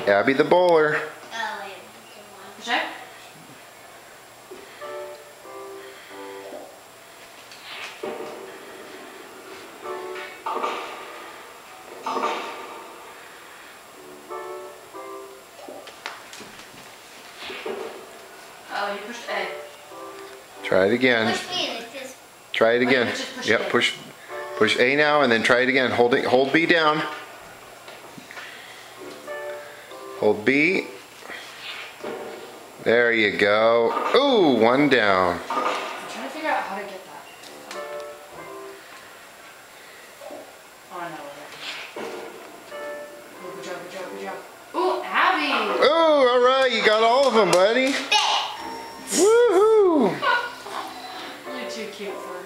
Abby the bowler. Oh, wait. Check. Oh, you pushed A. Try it again. Push me like this. Try it again. just push Yep, A. push A now and then try it again. Hold B down. Hold B. There you go. Ooh, one down. I'm trying to figure out how to get that. Oh, I know. Oh, good job, good job, good job. Ooh, Abby! Ooh, all right, you got all of them, buddy. Woohoo! You're too cute for